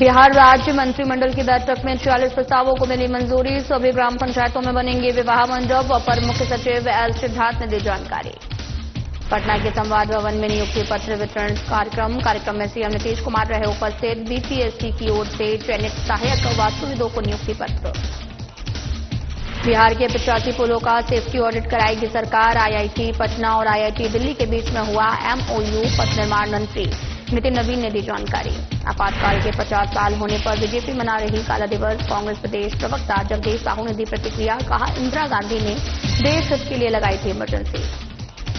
बिहार राज्य मंत्रिमंडल की बैठक में 46 प्रस्तावों को मिली मंजूरी। सभी ग्राम पंचायतों में बनेंगे विवाह मंडप। अपर मुख्य सचिव एल सिद्धार्थ ने दी जानकारी। पटना के संवाद भवन में नियुक्ति पत्र वितरण कार्यक्रम में सीएम नीतीश कुमार रहे उपस्थित। बीपीएससी की ओर से चयनित सहायक वास्तुविदों को नियुक्ति पत्र। बिहार के 85 पुलों का सेफ्टी ऑडिट कराएगी सरकार। आईआईटी पटना और आईआईटी दिल्ली के बीच में हुआ एमओयू। पथ निर्माण मंत्री नितिन नवीन ने दी जानकारी। आपातकाल के 50 साल होने पर बीजेपी मना रही काला दिवस। कांग्रेस प्रदेश प्रवक्ता जगदीश साहू ने दी प्रतिक्रिया। कहा, इंदिरा गांधी ने देश हित के लिए लगाई थी इमरजेंसी।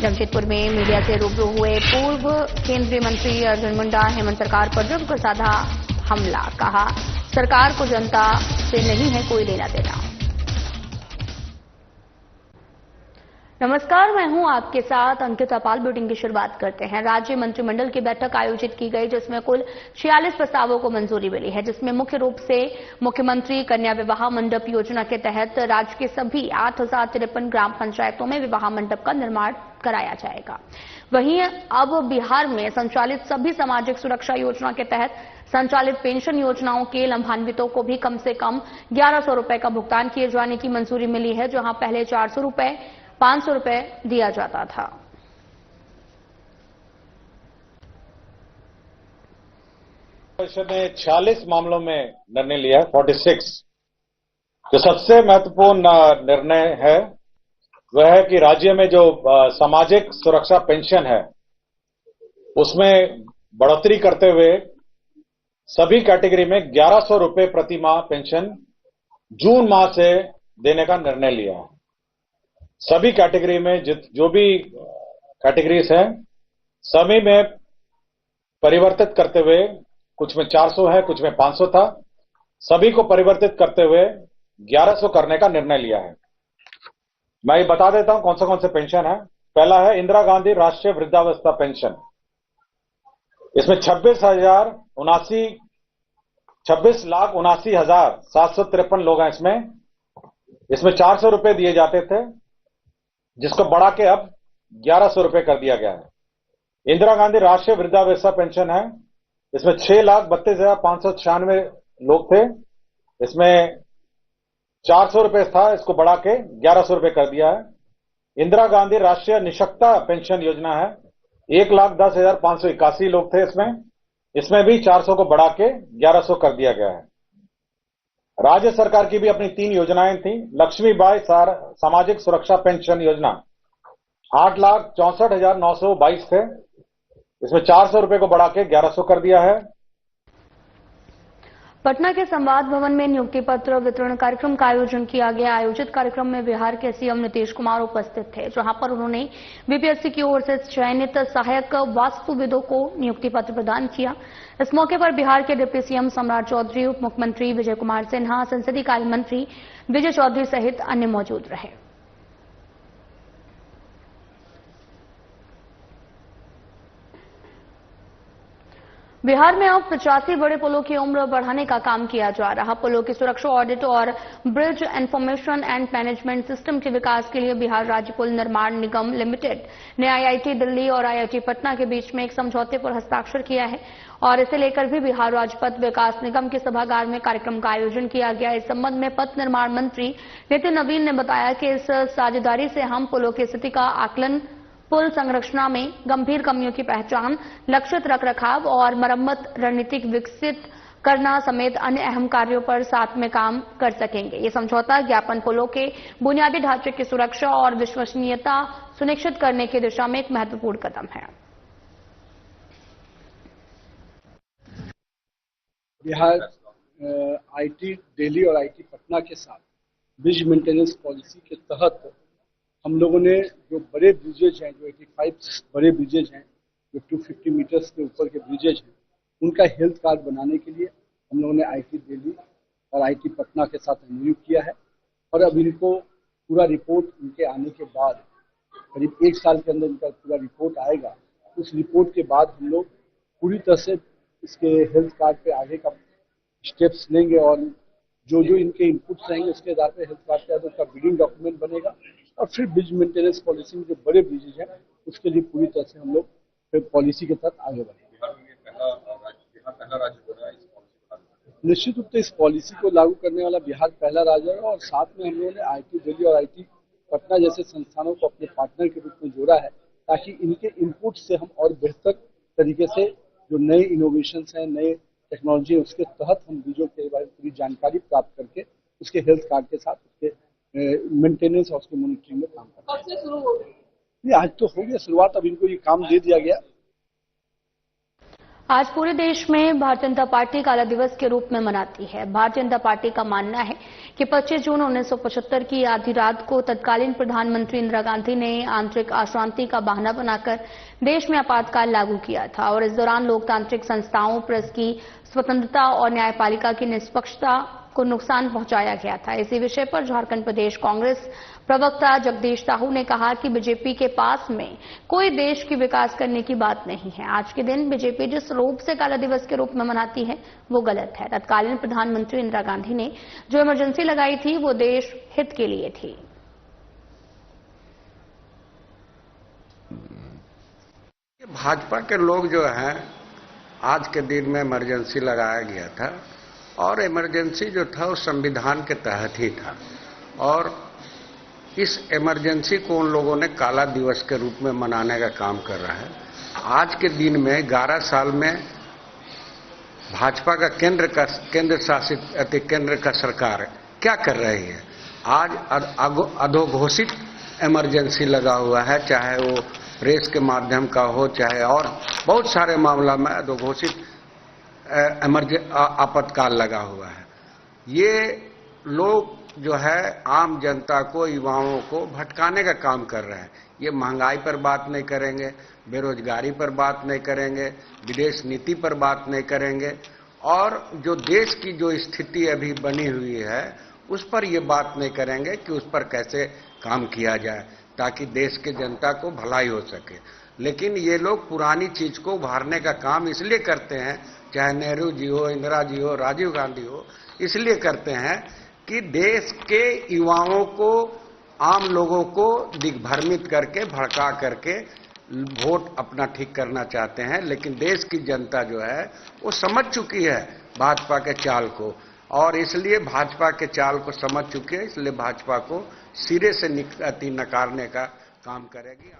जमशेदपुर में मीडिया से रूबरू हुए पूर्व केंद्रीय मंत्री अर्जुन मुंडा। हेमंत सरकार पर जम कर साधा हमला। कहा, सरकार को जनता से नहीं है कोई लेना देना। नमस्कार, मैं हूं आपके साथ अंकिता पाल। बुलेटिन की शुरुआत करते हैं। राज्य मंत्रिमंडल की बैठक आयोजित की गई जिसमें कुल 46 प्रस्तावों को मंजूरी मिली है, जिसमें मुख्य रूप से मुख्यमंत्री कन्या विवाह मंडप योजना के तहत राज्य के सभी 8053 ग्राम पंचायतों में विवाह मंडप का निर्माण कराया जाएगा। वहीं अब बिहार में संचालित सभी सामाजिक सुरक्षा योजना के तहत संचालित पेंशन योजनाओं के लाभान्वितों को भी कम से कम 1100 रुपए का भुगतान किए जाने की मंजूरी मिली है, जहां पहले 400 रुपए 500 रुपए दिया जाता था। परिषद ने 46 मामलों में निर्णय लिया है। 46 जो सबसे महत्वपूर्ण निर्णय है वह है कि राज्य में जो सामाजिक सुरक्षा पेंशन है उसमें बढ़ोतरी करते हुए सभी कैटेगरी में 1100 रुपए प्रति माह पेंशन जून माह से देने का निर्णय लिया है। सभी कैटेगरी में जो भी कैटेगरीज हैं सभी में परिवर्तित करते हुए, कुछ में 400 है, कुछ में 500 था, सभी को परिवर्तित करते हुए 1100 करने का निर्णय लिया है। मैं ये बता देता हूं कौन से पेंशन है। पहला है इंदिरा गांधी राष्ट्रीय वृद्धावस्था पेंशन। इसमें 26,79,753 लोग हैं। इसमें 400 रुपए दिए जाते थे, जिसको बढ़ा के अब 1100 रुपए कर दिया गया है। इंदिरा गांधी राष्ट्रीय वृद्धावस्था पेंशन है। इसमें 6,32,596 लोग थे। इसमें 400 रुपए था, इसको बढ़ा के 1100 रुपए कर दिया है। इंदिरा गांधी राष्ट्रीय निःशक्तता पेंशन योजना है। 1,10,581 लोग थे इसमें भी 400 को बढ़ा के 1100 कर दिया गया है। राज्य सरकार की भी अपनी 3 योजनाएं थी। लक्ष्मीबाई सामाजिक सुरक्षा पेंशन योजना 8,64,922 थे। इसमें 400 रुपए को बढ़ा के 1100 कर दिया है। पटना के संवाद भवन में नियुक्ति पत्र वितरण कार्यक्रम का आयोजन किया गया। आयोजित कार्यक्रम में बिहार के सीएम नीतीश कुमार उपस्थित थे, जहां पर उन्होंने बीपीएससी की ओर से चयनित सहायक वास्तुविदों को नियुक्ति पत्र प्रदान किया। इस मौके पर बिहार के डिप्टी सीएम सम्राट चौधरी, उप मुख्यमंत्री विजय कुमार सिन्हा, संसदीय कार्य मंत्री विजय चौधरी सहित अन्य मौजूद रहे। बिहार में अब 85 बड़े पुलों की उम्र बढ़ाने का काम किया जा रहा। पुलों की सुरक्षा ऑडिट और bridge information and management system के विकास के लिए बिहार राज्य पुल निर्माण निगम लिमिटेड ने आईआईटी दिल्ली और आईआईटी पटना के बीच में एक समझौते पर हस्ताक्षर किया है और इसे लेकर भी बिहार राज्य पथ विकास निगम के सभागार में कार्यक्रम का आयोजन किया गया। इस संबंध में पथ निर्माण मंत्री नितिन नवीन ने बताया कि इस साझेदारी से हम पुलों की स्थिति का आकलन, पुल संरचना में गंभीर कमियों की पहचान, लक्षित रखरखाव और मरम्मत रणनीति विकसित करना समेत अन्य अहम कार्यों पर साथ में काम कर सकेंगे। ये समझौता ज्ञापन पुलों के बुनियादी ढांचे की सुरक्षा और विश्वसनीयता सुनिश्चित करने की दिशा में एक महत्वपूर्ण कदम है। बिहार आईआईटी दिल्ली और आईआईटी पटना के साथ ब्रिज मेंटेनेंस पॉलिसी के तहत हम लोगों ने जो बड़े ब्रिजेज हैं, जो 85 बड़े ब्रिजेज हैं, जो 250 मीटर्स के ऊपर के ब्रिजेज हैं, उनका हेल्थ कार्ड बनाने के लिए हम लोगों ने आईआईटी दिल्ली और आईआईटी पटना के साथ एमओयू किया है। और अब इनको पूरा रिपोर्ट इनके आने के बाद करीब 1 साल के अंदर इनका पूरा रिपोर्ट आएगा। उस रिपोर्ट के बाद हम लोग पूरी तरह से इसके हेल्थ कार्ड पे आगे का स्टेप्स लेंगे और जो इनके इनपुट्स रहेंगे उसके आधार पर हेल्थ कार्ड के आधार उसका बिल्डिंग डॉक्यूमेंट बनेगा और फिर ब्रिज मेंटेनेंस पॉलिसी में जो बड़े ब्रिजेज हैं उसके लिए पूरी तरह से हम लोग पॉलिसी के तहत आगे बढ़ेंगे। निश्चित रूप से इस पॉलिसी को लागू करने वाला बिहार पहला राज्य है और साथ में हम लोगों ने आईटी दिल्ली और आईटी पटना जैसे संस्थानों को अपने पार्टनर के रूप में जोड़ा है, ताकि इनके इनपुट से हम और बेहतर तरीके से जो नए इनोवेशंस हैं, नए टेक्नोलॉजी है, उसके तहत हम बीजों के बारे में पूरी जानकारी प्राप्त करके उसके हेल्थ कार्ड के साथ उसके मेंटेनेंस और उसके मॉनिटरिंग में काम करते हैं। कब से शुरू हो गया? आज तो हो गया शुरुआत, अब इनको ये काम दे दिया गया। आज पूरे देश में भारतीय जनता पार्टी काला दिवस के रूप में मनाती है। भारतीय जनता पार्टी का मानना है कि 25 जून 1975 की आधी रात को तत्कालीन प्रधानमंत्री इंदिरा गांधी ने आंतरिक अशांति का बहाना बनाकर देश में आपातकाल लागू किया था और इस दौरान लोकतांत्रिक संस्थाओं, प्रेस की स्वतंत्रता और न्यायपालिका की निष्पक्षता को नुकसान पहुंचाया गया था। इसी विषय पर झारखंड प्रदेश कांग्रेस प्रवक्ता जगदीश साहू ने कहा कि बीजेपी के पास में कोई देश की विकास करने की बात नहीं है। आज के दिन बीजेपी जिस रूप से काला दिवस के रूप में मनाती है वो गलत है। तत्कालीन प्रधानमंत्री इंदिरा गांधी ने जो इमरजेंसी लगाई थी वो देश हित के लिए थी। भाजपा के लोग जो हैं, आज के दिन में इमरजेंसी लगाया गया था और इमरजेंसी जो था वो संविधान के तहत ही था और इस इमरजेंसी को उन लोगों ने काला दिवस के रूप में मनाने का काम कर रहा है। आज के दिन में 11 साल में भाजपा का केंद्र शासित केंद्र का सरकार क्या कर रही है? आज अधोघोषित इमरजेंसी लगा हुआ है, चाहे वो प्रेस के माध्यम का हो, चाहे और बहुत सारे मामला में अधोघोषित आपातकाल लगा हुआ है। ये लोग जो है आम जनता को, युवाओं को भटकाने का काम कर रहे हैं। ये महंगाई पर बात नहीं करेंगे, बेरोजगारी पर बात नहीं करेंगे, विदेश नीति पर बात नहीं करेंगे और जो देश की जो स्थिति अभी बनी हुई है उस पर ये बात नहीं करेंगे कि उस पर कैसे काम किया जाए ताकि देश के जनता को भलाई हो सके। लेकिन ये लोग पुरानी चीज को उभारने का काम इसलिए करते हैं, चाहे नेहरू जी हो, इंदिरा जी हो, राजीव गांधी हो, इसलिए करते हैं कि देश के युवाओं को, आम लोगों को दिग्भ्रमित करके, भड़का करके वोट अपना ठीक करना चाहते हैं। लेकिन देश की जनता जो है वो समझ चुकी है भाजपा के चाल को और इसलिए भाजपा के चाल को समझ चुकी है, इसलिए भाजपा को सिरे से नकारने का काम करेगी।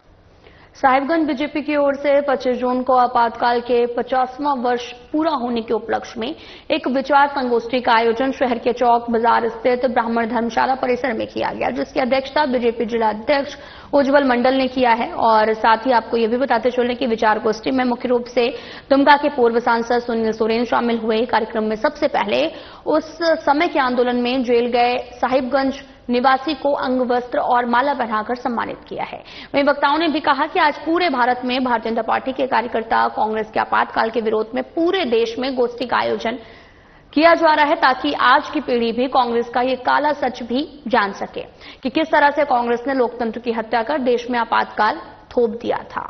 साहिबगंज बीजेपी की ओर से 25 जून को आपातकाल के 50वां वर्ष पूरा होने के उपलक्ष्य में एक विचार संगोष्ठी का आयोजन शहर के चौक बाजार स्थित ब्राह्मण धर्मशाला परिसर में किया गया, जिसकी अध्यक्षता बीजेपी जिला अध्यक्ष उज्जवल मंडल ने किया है। और साथ ही आपको यह भी बताते चलें कि विचार गोष्ठी में मुख्य रूप से दुमका के पूर्व सांसद सुनील सोरेन शामिल हुए। कार्यक्रम में सबसे पहले उस समय के आंदोलन में जेल गए साहिबगंज निवासी को अंग वस्त्र और माला पहनाकर सम्मानित किया है। वहीं वक्ताओं ने भी कहा कि आज पूरे भारत में भारतीय जनता पार्टी के कार्यकर्ता कांग्रेस के आपातकाल के विरोध में पूरे देश में गोष्ठी का आयोजन किया जा रहा है ताकि आज की पीढ़ी भी कांग्रेस का ये काला सच भी जान सके कि किस तरह से कांग्रेस ने लोकतंत्र की हत्या कर देश में आपातकाल थोप दिया था।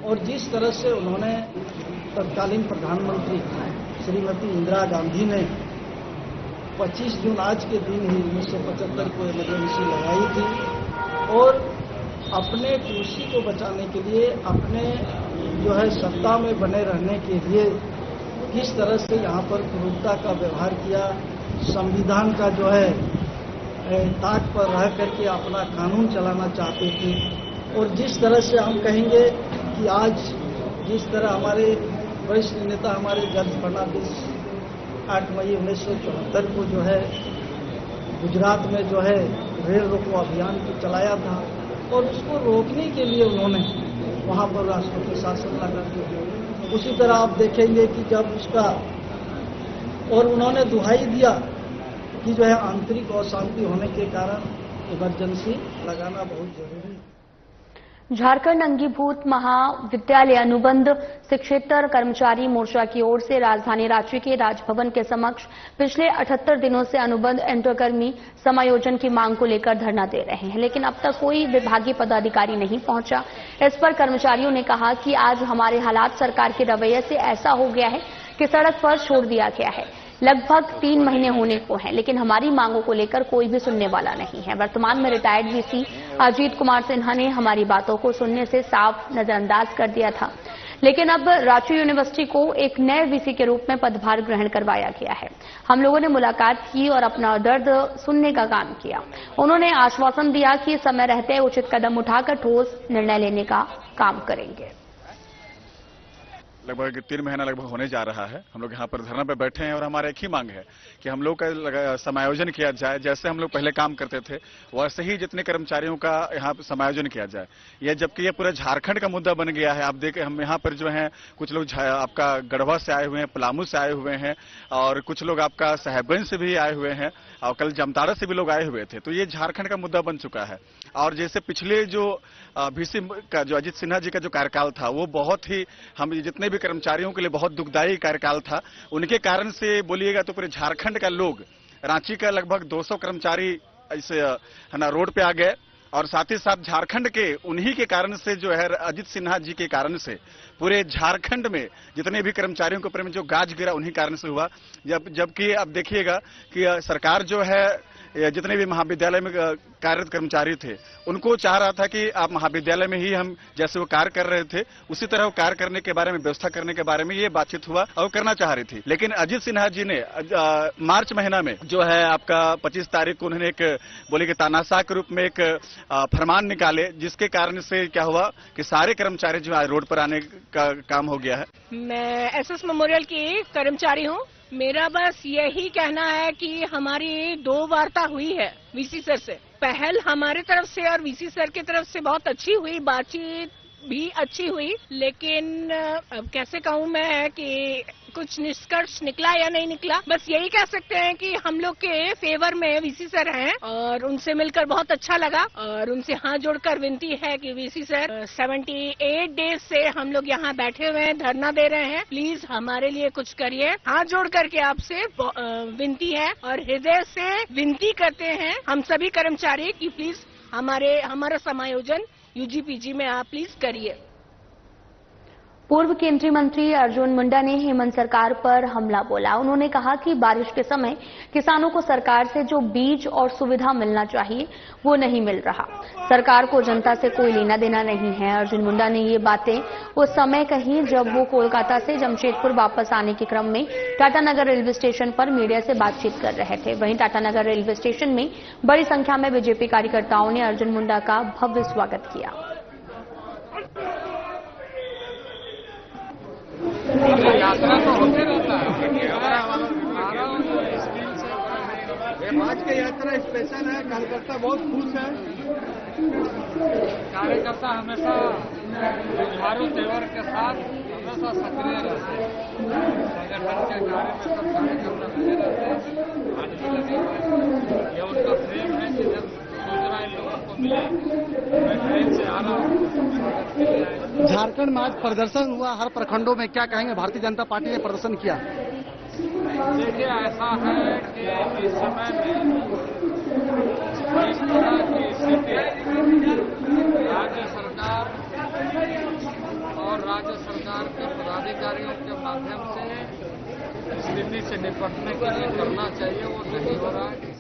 और जिस तरह से उन्होंने तत्कालीन प्रधानमंत्री श्रीमती इंदिरा गांधी ने 25 जून आज के दिन ही 1975 को इमरजेंसी लगाई थी और अपने कुर्सी को बचाने के लिए, अपने जो है सत्ता में बने रहने के लिए किस तरह से यहाँ पर क्रूरता का व्यवहार किया, संविधान का जो है ताक पर रह करके अपना कानून चलाना चाहते थे। और जिस तरह से हम कहेंगे कि आज जिस तरह हमारे वरिष्ठ नेता हमारे जॉर्ज फर्नांडिस 8 मई 1974 को जो है गुजरात में जो है रेल रोको अभियान चलाया था और उसको रोकने के लिए उन्होंने वहां पर राष्ट्रपति शासन लगा दिया। उसी तरह आप देखेंगे कि जब उसका और उन्होंने दुहाई दिया कि जो है आंतरिक अशांति होने के कारण इमरजेंसी लगाना बहुत जरूरी है। झारखंड अंगीभूत महाविद्यालय अनुबंध शिक्षेतर कर्मचारी मोर्चा की ओर से राजधानी रांची के राजभवन के समक्ष पिछले 78 दिनों से अनुबंध इंटरकर्मी समायोजन की मांग को लेकर धरना दे रहे हैं, लेकिन अब तक कोई विभागीय पदाधिकारी नहीं पहुंचा। इस पर कर्मचारियों ने कहा कि आज हमारे हालात सरकार के रवैये से ऐसा हो गया है कि सड़क पर छोड़ दिया गया है। लगभग 3 महीने होने को हैं, लेकिन हमारी मांगों को लेकर कोई भी सुनने वाला नहीं है। वर्तमान में रिटायर्ड वीसी अजीत कुमार सिन्हा ने हमारी बातों को सुनने से साफ नजरअंदाज कर दिया था, लेकिन अब रांची यूनिवर्सिटी को एक नए वीसी के रूप में पदभार ग्रहण करवाया गया है। हम लोगों ने मुलाकात की और अपना दर्द सुनने का काम किया। उन्होंने आश्वासन दिया कि समय रहते उचित कदम उठाकर ठोस निर्णय लेने का काम करेंगे। लगभग 3 महीना लगभग होने जा रहा है। हम लोग यहाँ पर धरना पे बैठे हैं और हमारा एक ही मांग है कि हम लोग का समायोजन किया जाए। जैसे हम लोग पहले काम करते थे वैसे ही जितने कर्मचारियों का यहाँ समायोजन किया जाए। यह जबकि ये पूरा झारखंड का मुद्दा बन गया है। आप देखें, हम यहाँ पर जो है कुछ लोग आपका गढ़वा से आए हुए हैं, पलामू से आए हुए हैं और कुछ लोग आपका साहेबगंज से भी आए हुए हैं और कल जामताड़ा से भी लोग आए हुए थे। तो ये झारखंड का मुद्दा बन चुका है। और जैसे पिछले जो वीसी का जो अजीत सिन्हा जी का जो कार्यकाल था वो बहुत ही हम जितने भी कर्मचारियों के लिए बहुत दुखदायी कार्यकाल था। उनके कारण से बोलिएगा तो पूरे झारखंड का लोग, रांची का लगभग 200 कर्मचारी इसे है ना रोड पे आ गए और साथ ही साथ झारखंड के उन्हीं के कारण से जो है अजीत सिन्हा जी के कारण से पूरे झारखंड में जितने भी कर्मचारियों के ऊपर में जो गाज गिरा उन्हीं कारण से हुआ। जबकि अब देखिएगा कि सरकार जो है जितने भी महाविद्यालय में कार्यरत कर्मचारी थे उनको चाह रहा था कि आप महाविद्यालय में ही हम जैसे वो कार्य कर रहे थे उसी तरह वो कार्य करने के बारे में, व्यवस्था करने के बारे में ये बातचीत हुआ और करना चाह रही थी। लेकिन अजीत सिन्हा जी ने मार्च महीना में जो है आपका 25 तारीख को उन्होंने एक बोले कि तानाशाह के रूप में एक फरमान निकाले, जिसके कारण से क्या हुआ कि सारे कर्मचारी जो रोड पर आने का काम हो गया है। मैं एसएस मेमोरियल की कर्मचारी हूँ। मेरा बस यही कहना है कि हमारी 2 वार्ता हुई है वीसी सर से। पहल हमारे तरफ से और वीसी सर की तरफ से बहुत अच्छी हुई, बातचीत भी अच्छी हुई, लेकिन अब कैसे कहूँ मैं कि कुछ निष्कर्ष निकला या नहीं निकला। बस यही कह सकते हैं कि हम लोग के फेवर में वीसी सर हैं और उनसे मिलकर बहुत अच्छा लगा और उनसे हाथ जोड़कर विनती है कि वीसी सर 78 डेज से हम लोग यहाँ बैठे हुए हैं, धरना दे रहे हैं, प्लीज हमारे लिए कुछ करिए। हाथ जोड़ करके आपसे विनती है और हृदय से विनती करते हैं हम सभी कर्मचारी की प्लीज हमारा समायोजन यूजीपीजी में आप प्लीज करिए। पूर्व केंद्रीय मंत्री अर्जुन मुंडा ने हेमंत सरकार पर हमला बोला। उन्होंने कहा कि बारिश के समय किसानों को सरकार से जो बीज और सुविधा मिलना चाहिए वो नहीं मिल रहा। सरकार को जनता से कोई लेना देना नहीं है। अर्जुन मुंडा ने ये बातें उस समय कही जब वो कोलकाता से जमशेदपुर वापस आने के क्रम में टाटानगर रेलवे स्टेशन पर मीडिया से बातचीत कर रहे थे। वहीं टाटानगर रेलवे स्टेशन में बड़ी संख्या में बीजेपी कार्यकर्ताओं ने अर्जुन मुंडा का भव्य स्वागत किया। यात्रा तो होते रहता है। आज की यात्रा स्पेशल है। कार्यकर्ता बहुत खुश है। कार्यकर्ता हमेशा जुझारू तेवर के साथ हमेशा सक्रिय रहते हैं। संगठन के कार्य में सब कार्यकर्ता लगे रहते हैं। आज भी लगे हुए हैं। ये उनका प्रेम है कि जब सूचना इन लोगों को मिले मैं ट्रेन से आ रहा हूँ। झारखंड में आज प्रदर्शन हुआ हर प्रखंडों में, क्या कहेंगे? भारतीय जनता पार्टी ने प्रदर्शन किया। देखिए, ऐसा है कि इस समय में इस तरह की स्थिति राज्य सरकार और राज्य सरकार के पदाधिकारियों के माध्यम से स्थिति से निपटने के लिए करना चाहिए, वो नहीं हो रहा है।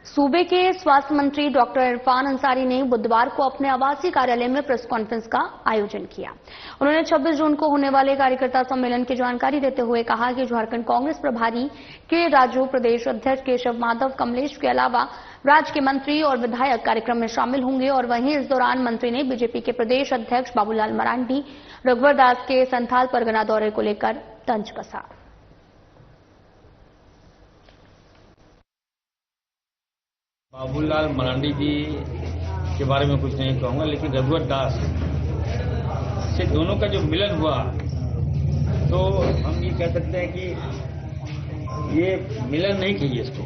सूबे के स्वास्थ्य मंत्री डॉक्टर इरफान अंसारी ने बुधवार को अपने आवासीय कार्यालय में प्रेस कॉन्फ्रेंस का आयोजन किया। उन्होंने 26 जून को होने वाले कार्यकर्ता सम्मेलन की जानकारी देते हुए कहा कि झारखंड कांग्रेस प्रभारी के राजू, प्रदेश अध्यक्ष केशव माधव, कमलेश के अलावा राज्य के मंत्री और विधायक कार्यक्रम में शामिल होंगे। और वहीं इस दौरान मंत्री ने बीजेपी के प्रदेश अध्यक्ष बाबूलाल मरांडी, रघुवर दास के संथाल परगना दौरे को लेकर तंज कसा। बाबूलाल मरांडी जी के बारे में कुछ नहीं कहूंगा, लेकिन रघुवर दास से दोनों का जो मिलन हुआ तो हम ये कह सकते हैं कि ये मिलन नहीं चाहिए इसको।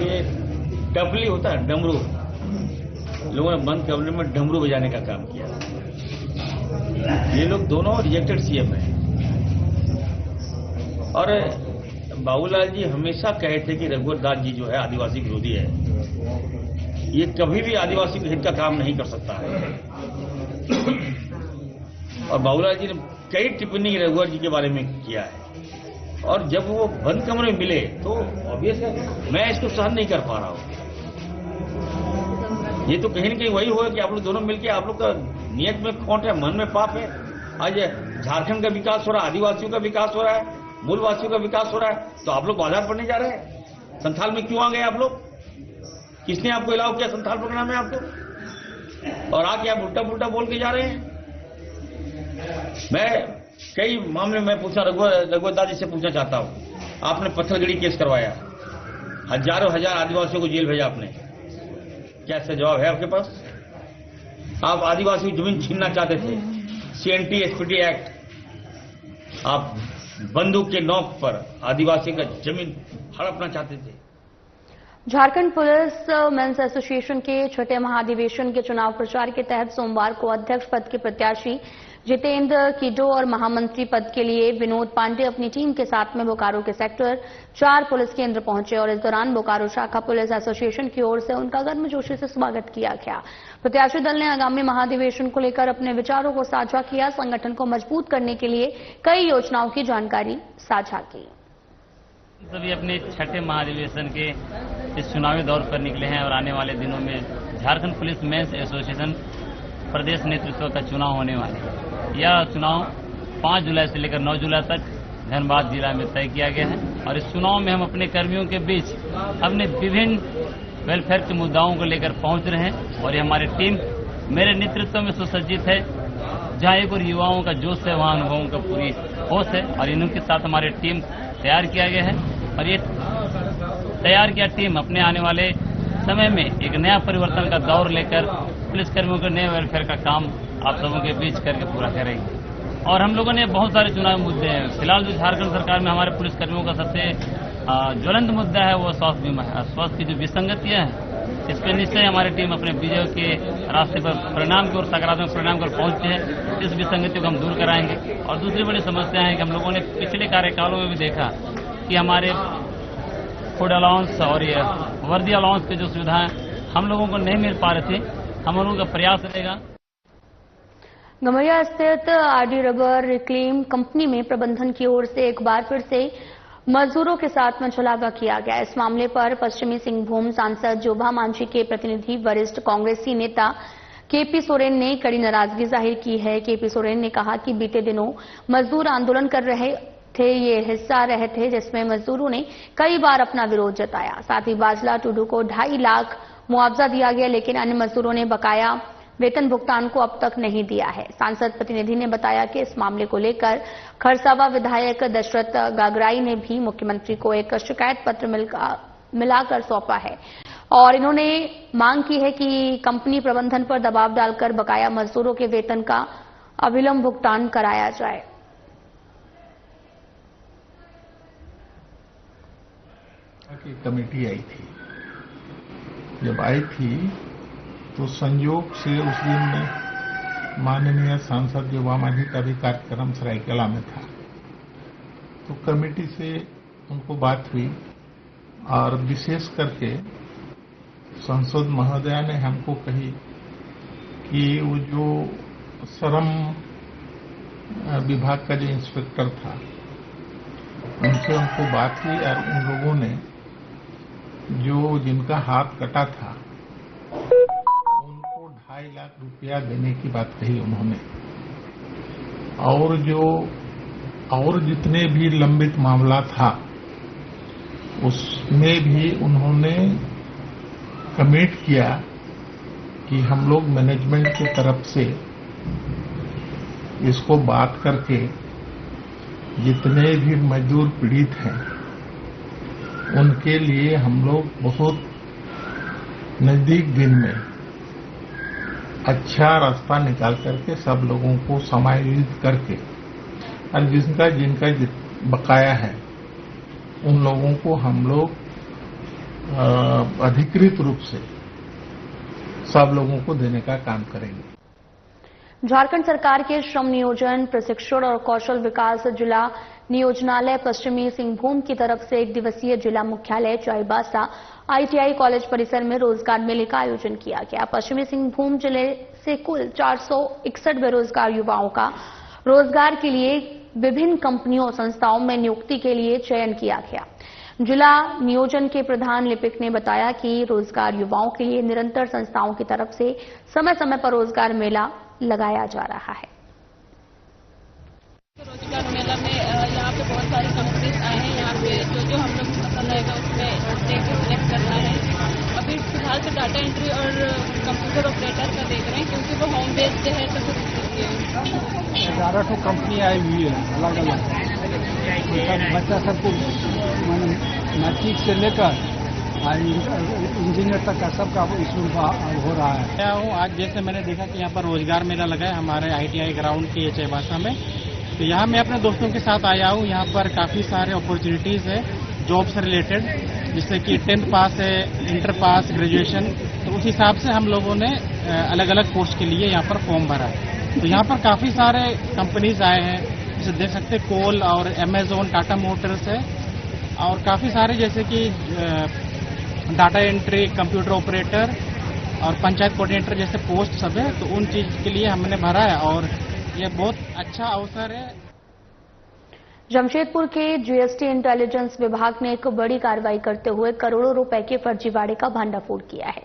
ये डफली होता है, डमरू। लोगों ने बंद कमरे में डमरू बजाने का काम किया। ये लोग दोनों रिजेक्टेड सीएम हैं और बाबूलाल जी हमेशा कहे थे कि रघुवर दास जी जो है आदिवासी विरोधी है, ये कभी भी आदिवासी के हित का काम नहीं कर सकता है। और बाबूलाल जी ने कई टिप्पणी रघुवर जी के बारे में किया है और जब वो बंद कमरे में मिले तो ऑब्वियस है मैं इसको सहन नहीं कर पा रहा हूं। ये तो कहीं न कहीं वही होगा कि आप लोग दोनों मिलकर आप लोग का नियत में खोट है, मन में पाप है। आज झारखंड का विकास हो रहा है, आदिवासियों का विकास हो रहा है, मूलवासियों का विकास हो रहा है, तो आप लोग बाजार पड़ने जा रहे हैं। संथाल में क्यों आ गए आप लोग? किसने आपको अलाउ किया संथाल प्रोग्राम में आपको? और आके आप उल्टा पुल्टा बोल के जा रहे हैं। मैं कई मामले में पूछा, रघुवर दास जी से पूछना चाहता हूं। आपने पत्थरगड़ी केस करवाया, हजारों हजार आदिवासियों को जेल भेजा आपने, क्या इसका जवाब है आपके पास? आप आदिवासी जमीन छीनना चाहते थे, CNT SPT एक्ट, आप बंदूक के नोक पर आदिवासी का जमीन हड़पना चाहते थे। झारखंड पुलिस मेंस एसोसिएशन के छठे महाधिवेशन के चुनाव प्रचार के तहत सोमवार को अध्यक्ष पद के प्रत्याशी जितेंद्र किडो और महामंत्री पद के लिए विनोद पांडे अपनी टीम के साथ में बोकारो के सेक्टर 4 पुलिस केंद्र पहुंचे और इस दौरान बोकारो शाखा पुलिस एसोसिएशन की ओर से उनका गर्मजोशी से स्वागत किया गया। प्रत्याशी दल ने आगामी महाधिवेशन को लेकर अपने विचारों को साझा किया, संगठन को मजबूत करने के लिए कई योजनाओं की जानकारी साझा की। सभी अपने छठे महाधिवेशन के इस चुनावी दौर पर निकले हैं और आने वाले दिनों में झारखंड पुलिस मेंस एसोसिएशन प्रदेश नेतृत्व का चुनाव होने वाले है। यह चुनाव 5 जुलाई से लेकर 9 जुलाई तक धनबाद जिला में तय किया गया है और इस चुनाव में हम अपने कर्मियों के बीच अपने विभिन्न वेलफेयर के मुद्दाओं को लेकर पहुंच रहे हैं और ये हमारी टीम मेरे नेतृत्व में सुसज्जित है। जहां एक और युवाओं का जोश है, वहां अनुभवों का पूरी होश है और इनके साथ हमारी टीम तैयार किया गया है और ये तैयार किया टीम अपने आने वाले समय में एक नया परिवर्तन का दौर लेकर पुलिसकर्मियों के नए वेलफेयर का काम आप सबों के बीच करके पूरा करेंगे। और हम लोगों ने बहुत सारे चुनावी मुद्दे हैं। फिलहाल जो झारखंड सरकार में हमारे पुलिसकर्मियों का सबसे ज्वलंत मुद्दा है वो स्वास्थ्य बीमा है। स्वास्थ्य की जो विसंगतियां हैं इस पर निश्चय हमारी टीम अपने विजय के रास्ते पर परिणाम की ओर सकारात्मक परिणाम कर पहुंचते हैं। इस विसंगतियों को हम दूर कराएंगे। और दूसरी बड़ी समस्या है कि हम लोगों ने पिछले कार्यकालों में भी देखा कि हमारे फूड अलाउंस और ये वर्दी अलाउंस की जो सुविधाएं हम लोगों को नहीं मिल पा रही थी, हम लोगों का प्रयास रहेगा। गमरिया स्थित आरडी रबर रिक्लेम कंपनी में प्रबंधन की ओर से एक बार फिर से मजदूरों के साथ मंचलागा किया गया। इस मामले पर पश्चिमी सिंहभूम सांसद जोभा मांझी के प्रतिनिधि वरिष्ठ कांग्रेसी नेता केपी सोरेन ने कड़ी नाराजगी जाहिर की है। केपी सोरेन ने कहा कि बीते दिनों मजदूर आंदोलन कर रहे थे, ये हिस्सा रहे थे जिसमें मजदूरों ने कई बार अपना विरोध जताया। साथ ही बाजला टुडू को 2.5 लाख मुआवजा दिया गया, लेकिन अन्य मजदूरों ने बकाया वेतन भुगतान को अब तक नहीं दिया है। सांसद प्रतिनिधि ने बताया कि इस मामले को लेकर खरसावा विधायक दशरथ गागराई ने भी मुख्यमंत्री को एक शिकायत पत्र मिलाकर सौंपा है और इन्होंने मांग की है कि कंपनी प्रबंधन पर दबाव डालकर बकाया मजदूरों के वेतन का अविलंब भुगतान कराया जाए। की कमेटी आई थी, जब आई थी तो संयोग से उस दिन माननीय सांसद जोभा मांझी का भी कार्यक्रम सरायकेला में था, तो कमेटी से उनको बात हुई और विशेष करके सांसद महोदया ने हमको कही कि वो जो श्रम विभाग का जो इंस्पेक्टर था उनसे उनको बात हुई और उन लोगों ने जो जिनका हाथ कटा था उनको 2.5 लाख रुपया देने की बात कही उन्होंने। और जितने भी लंबित मामला था उसमें भी उन्होंने कमिट किया कि हम लोग मैनेजमेंट की तरफ से इसको बात करके जितने भी मजदूर पीड़ित हैं उनके लिए हम लोग बहुत नजदीक दिन में अच्छा रास्ता निकाल करके सब लोगों को समायोजित करके और जिनका बकाया है उन लोगों को हम लोग अधिकृत रूप से सब लोगों को देने का काम करेंगे। झारखंड सरकार के श्रम नियोजन, प्रशिक्षण और कौशल विकास जिला नियोजनालय पश्चिमी सिंहभूम की तरफ से 1 दिवसीय जिला मुख्यालय चाईबासा ITI कॉलेज परिसर में रोजगार मेले का आयोजन किया गया। पश्चिमी सिंहभूम जिले से कुल 461 बेरोजगार युवाओं का रोजगार के लिए विभिन्न कंपनियों और संस्थाओं में नियुक्ति के लिए चयन किया गया। जिला नियोजन के प्रधान लिपिक ने बताया कि रोजगार युवाओं के लिए निरंतर संस्थाओं की तरफ से समय समय पर रोजगार मेला लगाया जा रहा है। रोजगार मेला में यहाँ पे बहुत सारी कंपनीज आए हैं। यहाँ पे जो हम लोग पसंद आएगा उसमें सिलेक्ट करना है। अभी फिलहाल तो डाटा एंट्री और कंप्यूटर ऑपरेटर का देख रहे हैं, क्योंकि वो होम बेस्ड है तो फिर 11 कंपनी आई हुई है अलग अलग। बच्चा सबको मैट्रिक से लेकर इंजीनियर तक का सबका स्कूल हो रहा है। मैं हूँ आज जैसे मैंने देखा कि यहाँ पर रोजगार मेला लगा है हमारे ITI ग्राउंड के चाईबासा में, तो यहाँ मैं अपने दोस्तों के साथ आया हूँ। यहाँ पर काफी सारे अपॉर्चुनिटीज है जॉब से रिलेटेड, जिससे कि 10th पास है, इंटर पास, ग्रेजुएशन। तो उस हिसाब से हम लोगों ने अलग अलग कोर्स के लिए यहाँ पर फॉर्म भरा है। तो यहाँ पर काफी सारे कंपनीज आए हैं, जैसे देख सकते कोल और अमेजोन, टाटा मोटर्स है, और काफी सारे जैसे कि डाटा एंट्री, कंप्यूटर ऑपरेटर और पंचायत कोऑर्डिनेटर जैसे पोस्ट सब है। तो उन चीज के लिए हमने भरा है और ये बहुत अच्छा अवसर है। जमशेदपुर के GST इंटेलिजेंस विभाग ने एक बड़ी कार्रवाई करते हुए करोड़ों रुपए के फर्जीवाड़े का भंडाफोड़ किया है।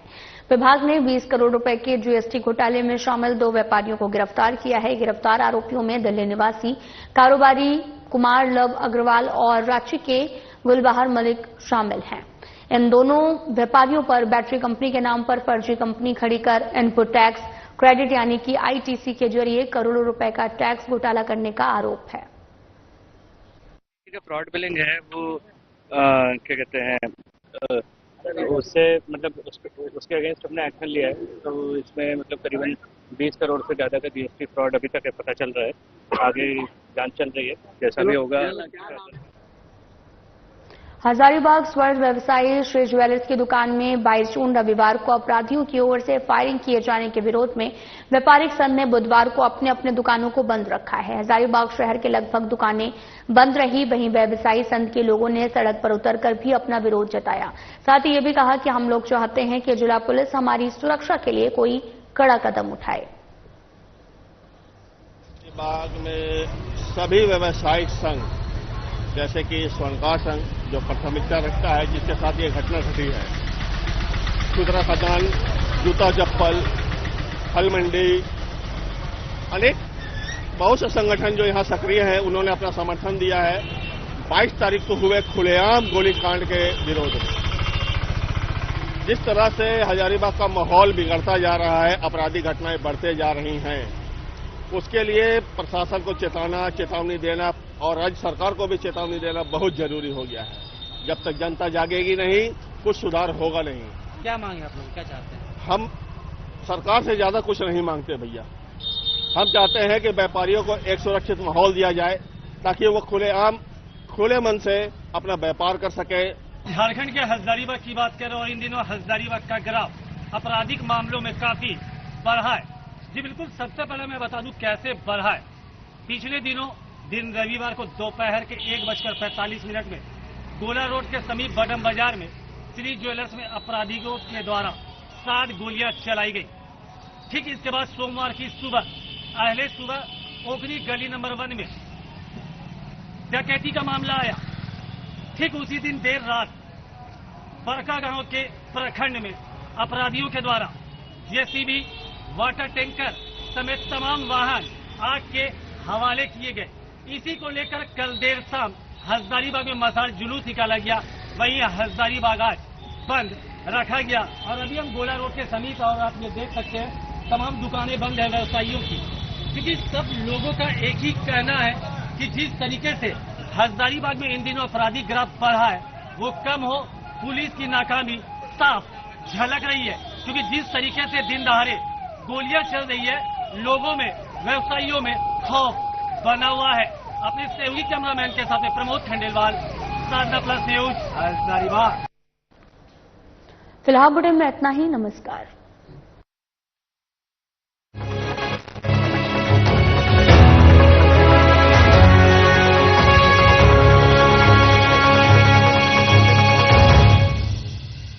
विभाग ने 20 करोड़ रुपए के GST घोटाले में शामिल 2 व्यापारियों को गिरफ्तार किया है। गिरफ्तार आरोपियों में दिल्ली निवासी कारोबारी कुमार लव अग्रवाल और रांची के गुलबहार मलिक शामिल हैं। इन दोनों व्यापारियों पर बैटरी कंपनी के नाम पर फर्जी कंपनी खड़ी कर इनपुट टैक्स क्रेडिट यानी कि ITC के जरिए करोड़ों रुपए का टैक्स घोटाला करने का आरोप है। फ्रॉड बिलिंग है वो क्या कहते हैं उससे मतलब उसके अगेंस्ट हमने एक्शन लिया है। तो इसमें मतलब करीबन 20 करोड़ से ज्यादा का GST फ्रॉड अभी तक पता चल रहा है। आगे जांच चल रही है, जैसा भी होगा। हजारीबाग स्वर्ण व्यवसायी श्री ज्वेलर्स की दुकान में 22 जून रविवार को अपराधियों की ओर से फायरिंग किए जाने के विरोध में व्यापारिक संघ ने बुधवार को अपने अपने दुकानों को बंद रखा है। हजारीबाग शहर के लगभग दुकानें बंद रही। वहीं व्यवसायी संघ के लोगों ने सड़क पर उतरकर भी अपना विरोध जताया। साथ ही ये भी कहा कि हम लोग चाहते हैं कि जिला पुलिस हमारी सुरक्षा के लिए कोई कड़ा कदम उठाए। बाग में सभी व्यवसायिक संघ जैसे कि स्वर्णकार संघ जो प्राथमिकता रखता है, जिसके साथ ये घटना घटी है, खुदरा खदान, जूता चप्पल, फल मंडी, अनेक बहुत से संगठन जो यहाँ सक्रिय हैं, उन्होंने अपना समर्थन दिया है 22 तारीख को हुए खुलेआम गोलीकांड के विरोध में। जिस तरह से हजारीबाग का माहौल बिगड़ता जा रहा है, आपराधिक घटनाएं बढ़ते जा रही हैं, उसके लिए प्रशासन को चेतावनी देना और राज्य सरकार को भी चेतावनी देना बहुत जरूरी हो गया है। जब तक जनता जागेगी नहीं, कुछ सुधार होगा नहीं। क्या मांगे आप लोग, क्या चाहते हैं? हम सरकार से ज्यादा कुछ नहीं मांगते भैया। हम चाहते हैं कि व्यापारियों को एक सुरक्षित माहौल दिया जाए ताकि वो खुले मन से अपना व्यापार कर सके। झारखंड के हजारीबाग की बात करें और इन दिनों हजारीबाग का ग्राफ आपराधिक मामलों में काफी बढ़ा है। जी बिल्कुल, सबसे पहले मैं बता दूं कैसे बढ़ा है। पिछले दिनों दिन रविवार को दोपहर के 1:45 में गोला रोड के समीप बडम बाजार में श्री ज्वेलर्स में अपराधियों के द्वारा 7 गोलियां चलाई गई। ठीक इसके बाद सोमवार की सुबह अहले सुबह ओखरी गली नंबर 1 में डकैती का मामला आया। ठीक उसी दिन देर रात बरका गांव के प्रखंड में अपराधियों के द्वारा JCB, वाटर टैंकर समेत तमाम वाहन आग के हवाले किए गए। इसी को लेकर कल देर शाम हजारीबाग में मसाल जुलूस निकाला गया। वहीं हजारीबाग आज बंद रखा गया और अभी हम गोला रोड के समीप और आप ये देख सकते हैं तमाम दुकानें बंद है व्यवसायियों की, क्योंकि सब लोगों का एक ही कहना है कि जिस तरीके से हजारीबाग में इन दिनों आपराधिक ग्राफ बढ़ा है वो कम हो। पुलिस की नाकामी साफ झलक रही है, क्योंकि जिस तरीके से दिन दहाड़े गोलियां चल रही है, लोगों में, व्यवसायियों में खौफ बना हुआ है। अपने सहयोगी कैमरामैन के साथ प्रमोद खंडेलवाल, साधना प्लस न्यूज, हजारीबाग। फिलहाल बुलेटिन में इतना ही। नमस्कार।